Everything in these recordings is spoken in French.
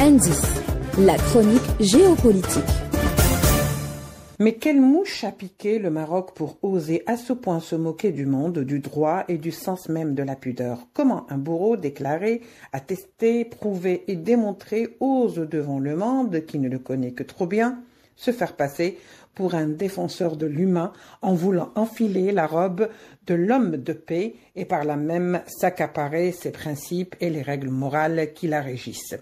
Indice, la chronique géopolitique. Mais quelle mouche a piqué le Maroc pour oser à ce point se moquer du monde, du droit et du sens même de la pudeur? Comment un bourreau déclaré, attesté, prouvé et démontré ose devant le monde, qui ne le connaît que trop bien, se faire passer pour un défenseur de l'humain en voulant enfiler la robe de l'homme de paix et par là même s'accaparer ses principes et les règles morales qui la régissent?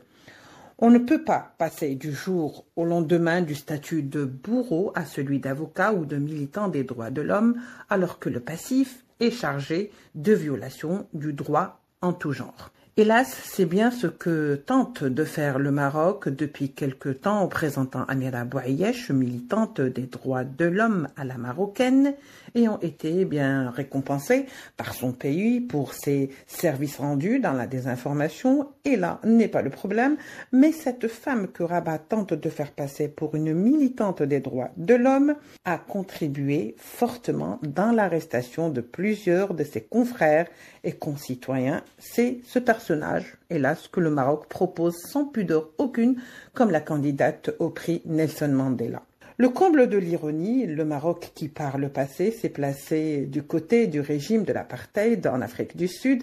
On ne peut pas passer du jour au lendemain du statut de bourreau à celui d'avocat ou de militant des droits de l'homme, alors que le passif est chargé de violation du droit en tout genre. Hélas, c'est bien ce que tente de faire le Maroc depuis quelque temps en présentant Amira Bouayesh, militante des droits de l'homme à la marocaine, ayant été bien récompensée par son pays pour ses services rendus dans la désinformation. Et là n'est pas le problème, mais cette femme que Rabat tente de faire passer pour une militante des droits de l'homme a contribué fortement dans l'arrestation de plusieurs de ses confrères et concitoyens. C'est ce personnage, hélas, que le Maroc propose sans pudeur aucune comme la candidate au prix Nelson Mandela. Le comble de l'ironie, le Maroc qui par le passé s'est placé du côté du régime de l'apartheid en Afrique du Sud,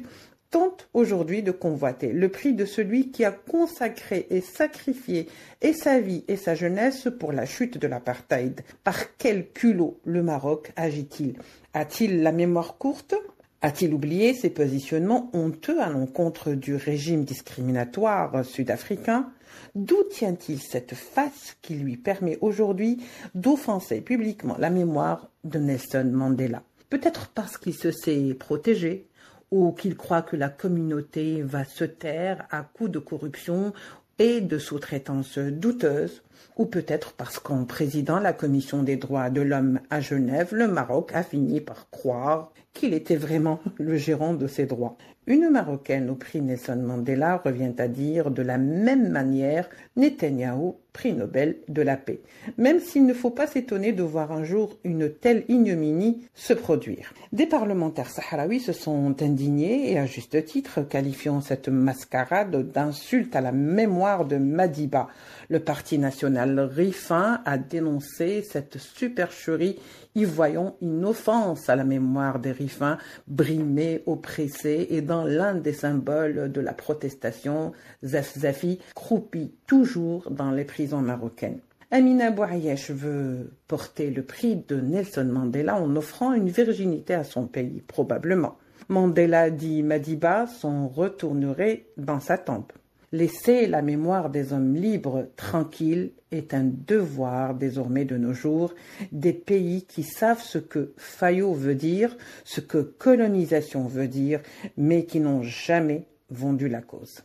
tente aujourd'hui de convoiter le prix de celui qui a consacré et sacrifié et sa vie et sa jeunesse pour la chute de l'apartheid. Par quel culot le Maroc agit-il? A-t-il la mémoire courte? A-t-il oublié ses positionnements honteux à l'encontre du régime discriminatoire sud-africain? D'où tient-il cette face qui lui permet aujourd'hui d'offenser publiquement la mémoire de Nelson Mandela? Peut-être parce qu'il se sait protégé ou qu'il croit que la communauté va se taire à coups de corruption et de sous-traitance douteuse, ou peut-être parce qu'en présidant la Commission des droits de l'homme à Genève, le Maroc a fini par croire qu'il était vraiment le gérant de ses droits. Une Marocaine au prix Nelson Mandela revient à dire de la même manière Netanyahou, prix Nobel de la paix, même s'il ne faut pas s'étonner de voir un jour une telle ignominie se produire. Des parlementaires sahraouis se sont indignés, et à juste titre, qualifiant cette mascarade d'insulte à la mémoire de Madiba. Le parti national Rifin a dénoncé cette supercherie, y voyant une offense à la mémoire des Rifins, brimés, oppressés, et dans l'un des symboles de la protestation, Zafzafi croupit toujours dans les prisons marocaines. Amina Bouayesh veut porter le prix de Nelson Mandela en offrant une virginité à son pays, probablement. Mandela, dit Madiba, s'en retournerait dans sa tombe. Laisser la mémoire des hommes libres tranquille est un devoir désormais de nos jours des pays qui savent ce que faillot veut dire, ce que colonisation veut dire, mais qui n'ont jamais vendu la cause.